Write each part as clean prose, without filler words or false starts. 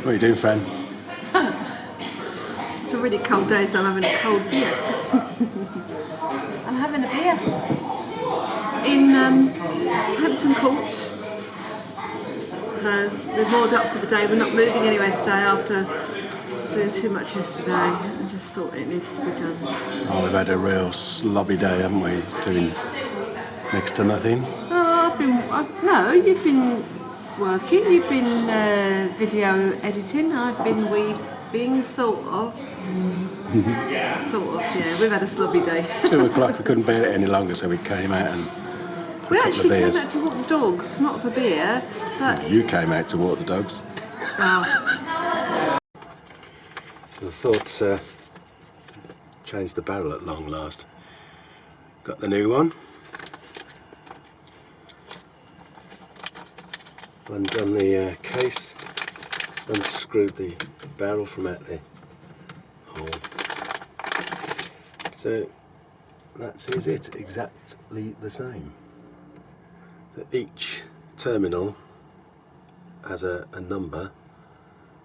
What are you doing, friend? It's a really cold day, so I'm having a cold beer. I'm having a beer in Hampton Court. So we're moored up for the day. We're not moving anywhere today after doing too much yesterday. I just thought it needed to be done. Oh, we've had a real slobby day, haven't we? Doing next to nothing. Oh, no, you've been working. You've been video editing. I've been weaving, sort of. Sort of, yeah. We've had a slobby day. 2 o'clock, we couldn't bear it any longer, so we came out and We actually came beers. out to walk the dogs, not for beer, but... You came out to walk the dogs. Oh. I thought change the barrel at long last. Got the new one. Undone the case, unscrewed the barrel from out the hole. So that is it, exactly the same. So each terminal has a number,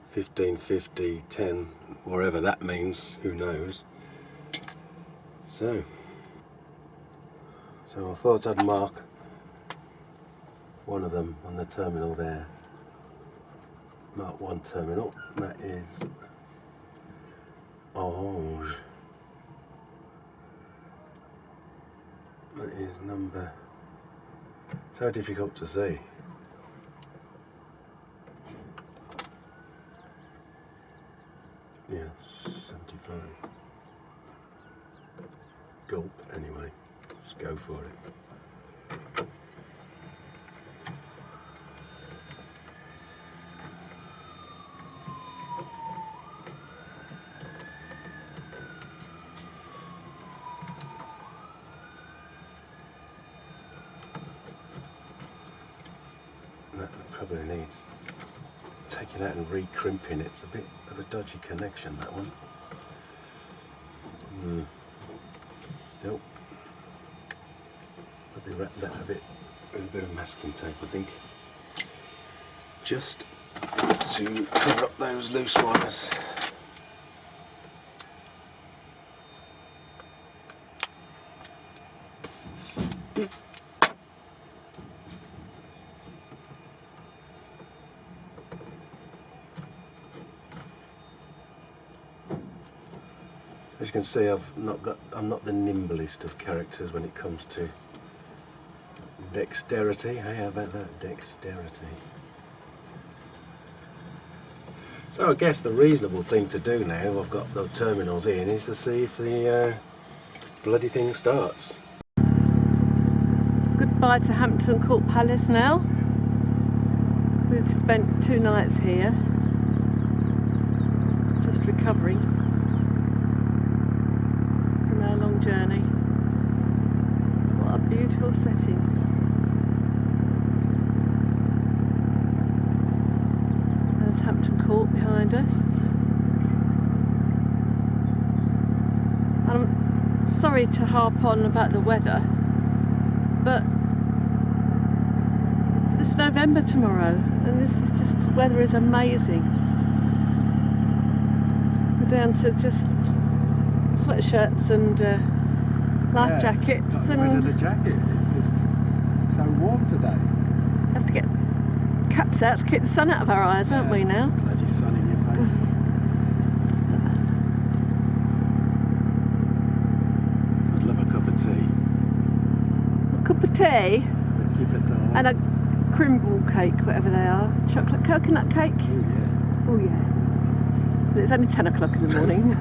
15, 50, 10, whatever that means, who knows. So I thought I'd mark one of them on the terminal there. Mark one terminal, that is orange. That is number, so difficult to see. Yes, 75. Gulp, anyway. Just go for it. That probably needs taking out and re-crimping. It's a bit of a dodgy connection, that one. Still, probably wrap that a bit with a bit of masking tape, I think, just to cover up those loose wires. As you can see, I'm not the nimblest of characters when it comes to dexterity. Hey, how about that, dexterity? So I guess the reasonable thing to do now, I've got the terminals in, is to see if the bloody thing starts. It's goodbye to Hampton Court Palace now. We've spent 2 nights here, just recovering. Journey. What a beautiful setting. There's Hampton Court behind us. And I'm sorry to harp on about the weather, but it's November tomorrow and this is just, weather is amazing. We're down to just sweatshirts and life jackets. Got and rid of the jacket. It's just so warm today. Have to get caps out to keep the sun out of our eyes, aren't we now? Bloody sun in your face. I'd love a cup of tea. A cup of tea Keep it on. and a crimble cake, whatever they are. Chocolate coconut cake. Oh yeah. Oh yeah. But it's only 10 o'clock in the morning.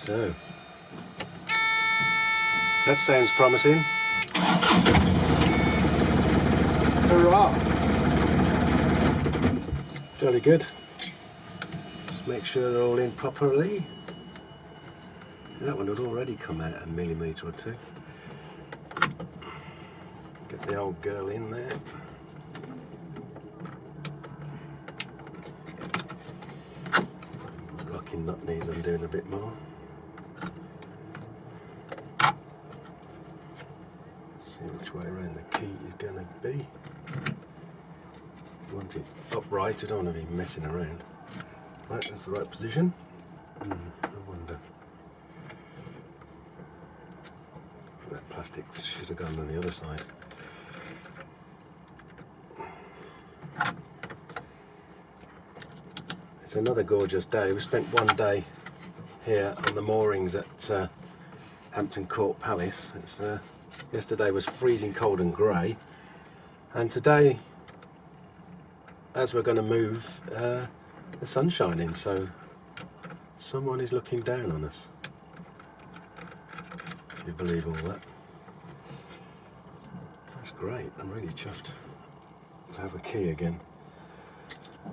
So, that sounds promising. Hurrah! Jolly good. Just make sure they're all in properly. That one had already come out a millimetre or two. Get the old girl in there. Locking nut needs undoing a bit more. See which way around the key is going to be. want it upright, I don't want to be messing around. Right, that's the right position. I wonder. That plastic should have gone on the other side. It's another gorgeous day. We spent one day here on the moorings at Hampton Court Palace. Yesterday was freezing cold and grey, and today, as we're going to move, the sun's shining, so someone is looking down on us. If you believe all that. That's great. I'm really chuffed to have a key again.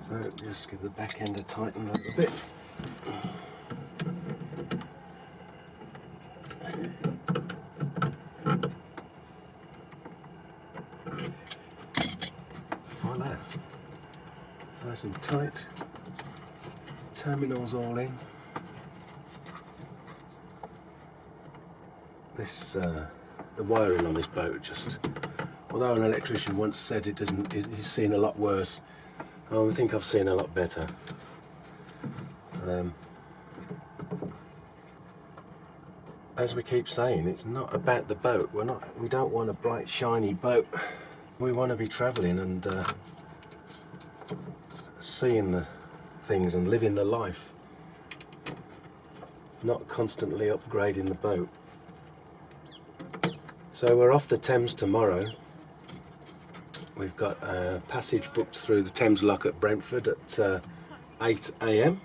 So just give the back end a tighten a little bit. Voila. Nice and tight. Terminals all in. This the wiring on this boat just, although an electrician once said he's seen a lot worse, I think I've seen a lot better. But, as we keep saying, it's not about the boat. We don't want a bright shiny boat. We want to be travelling and seeing the things and living the life, not constantly upgrading the boat. So we're off the Thames tomorrow. We've got a passage booked through the Thames Lock at Brentford at 8 AM.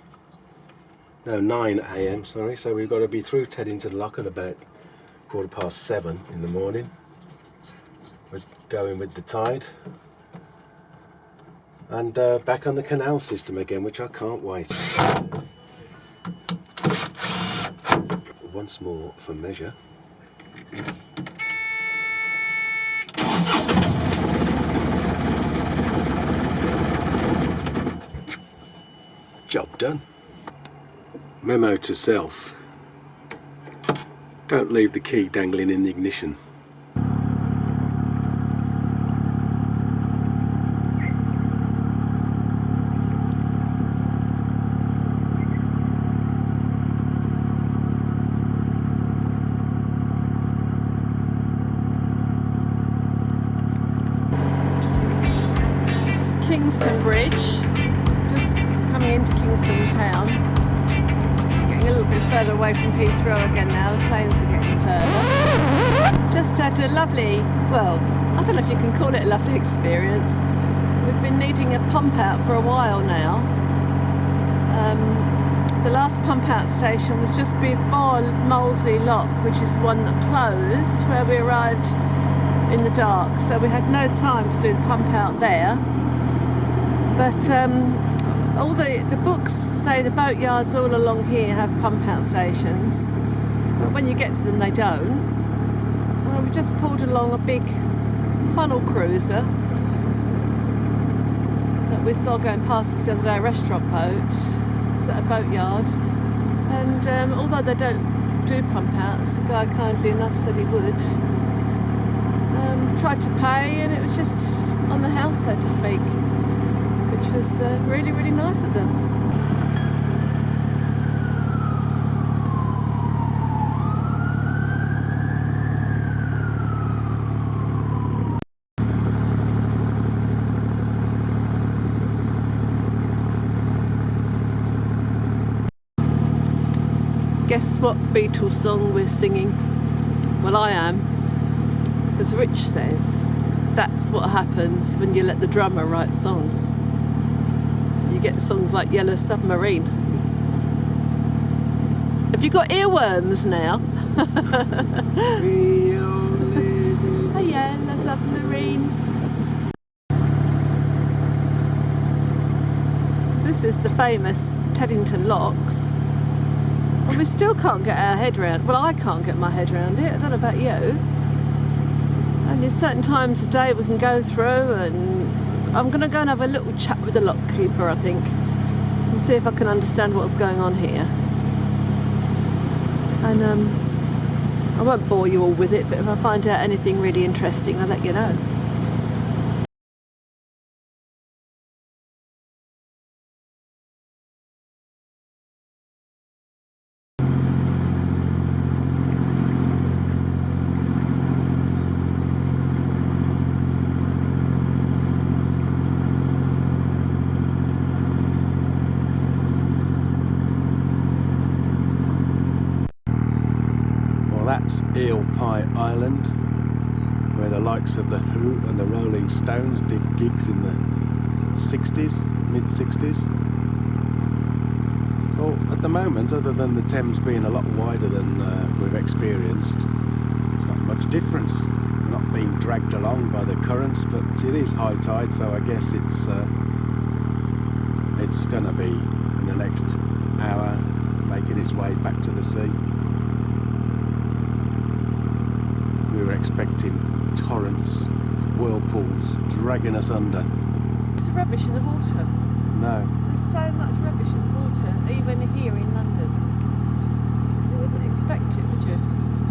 No, 9 AM, sorry. So we've got to be through Teddington Lock at about 7:15 in the morning. We're going with the tide. And back on the canal system again, which I can't wait. Once more for measure. Job done. Memo to self. Don't leave the key dangling in the ignition. Kingston Bridge, just coming into Kingston town, getting a little bit further away from Heathrow again now, the planes are getting further. Just had a lovely, well, I don't know if you can call it a lovely experience. We've been needing a pump out for a while now. The last pump out station was just before Molesley Lock, which is the one that closed, where we arrived in the dark, so we had no time to do the pump out there. But all the books say the boatyards all along here have pump out stations, but when you get to them they don't. Well, we just pulled along a big funnel cruiser that we saw going past us the other day, a restaurant boat. It's at a boatyard, and although they don't do pump outs, the guy kindly enough said he would. Tried to pay, and it was just on the house, so to speak, which was really, really nice of them. Guess what Beatles song we're singing? Well, I am. As Rich says, that's what happens when you let the drummer write songs. You get songs like Yellow Submarine. Have you got earworms now? A yellow submarine. So this is the famous Teddington Locks. And we still can't get our head around. Well, I can't get my head around it. I don't know about you. And there's certain times of day we can go through, and I'm going to go and have a little chat with the lock keeper, I think, and see if I can understand what's going on here. And I won't bore you all with it, but if I find out anything really interesting, I'll let you know. That's Eel Pie Island, where the likes of the Who and the Rolling Stones did gigs in the 60s, mid-60s. Well, at the moment, other than the Thames being a lot wider than we've experienced, there's not much difference. We're not being dragged along by the currents, but it is high tide, so I guess it's going to be in the next hour making its way back to the sea. We were expecting torrents, whirlpools dragging us under. There's rubbish in the water. No. There's so much rubbish in the water, even here in London. You wouldn't expect it, would you?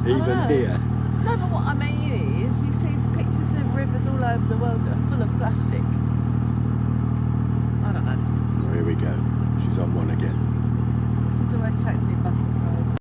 Even here? No, but what I mean is, you see pictures of rivers all over the world that are full of plastic. I don't know. Here we go. She's on one again. It just always takes me by surprise.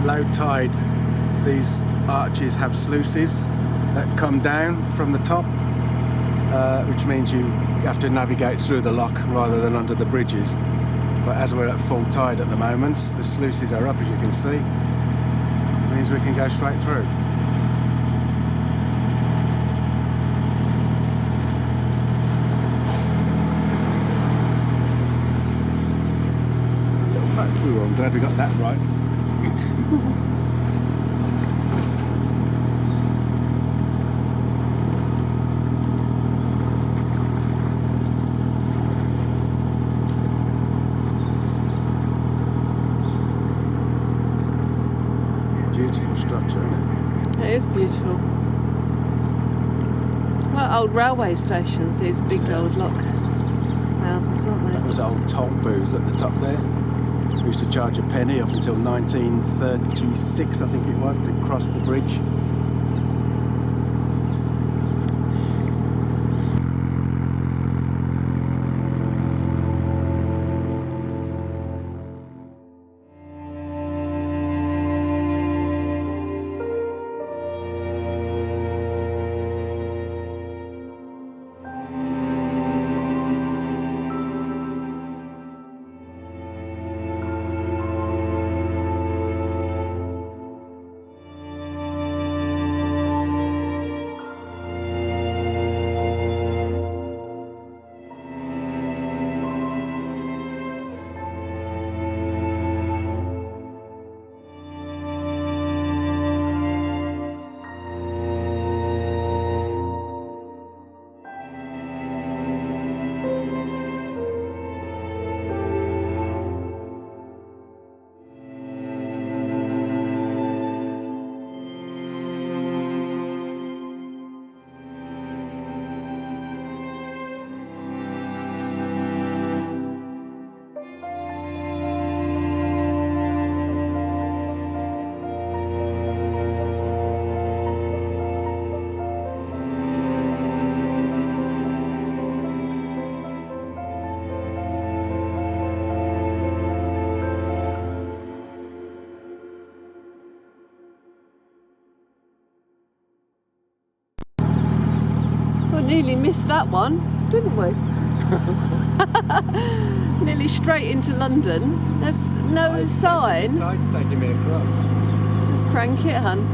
Low tide, these arches have sluices that come down from the top, which means you have to navigate through the lock rather than under the bridges. But as we're at full tide at the moment, the sluices are up, as you can see. It means we can go straight through. Ooh, I'm glad we got that right. Beautiful structure, isn't it? It is beautiful. Like old railway stations, these big old lock houses, aren't they? That was old toll booth at the top there. We used to charge a penny up until 1936, I think it was, to cross the bridge. Nearly missed that one, didn't we? Nearly straight into London. There's no sign. Tide's taking me across. Just crank it, hun.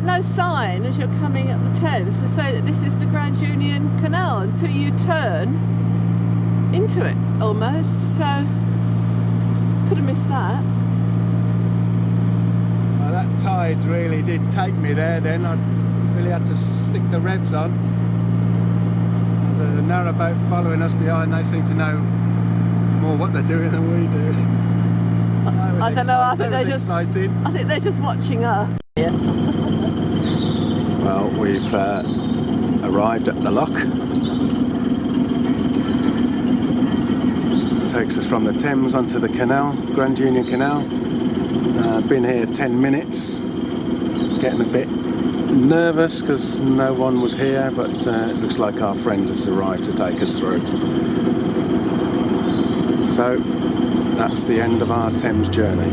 No sign as you're coming up the Thames to say that this is the Grand Union Canal until you turn into it almost, so could have missed that. Well, that tide really did take me there then. I really had to stick the revs on. The narrowboat following us behind, they seem to know more what they're doing than we do. I don't know. I think they're just. exciting. I think they're just watching us. Yeah. Well, we've arrived at the lock. Takes us from the Thames onto the canal, Grand Union Canal. Been here 10 minutes. Getting a bit nervous because no one was here, but it looks like our friend has arrived to take us through. So that's the end of our Thames journey.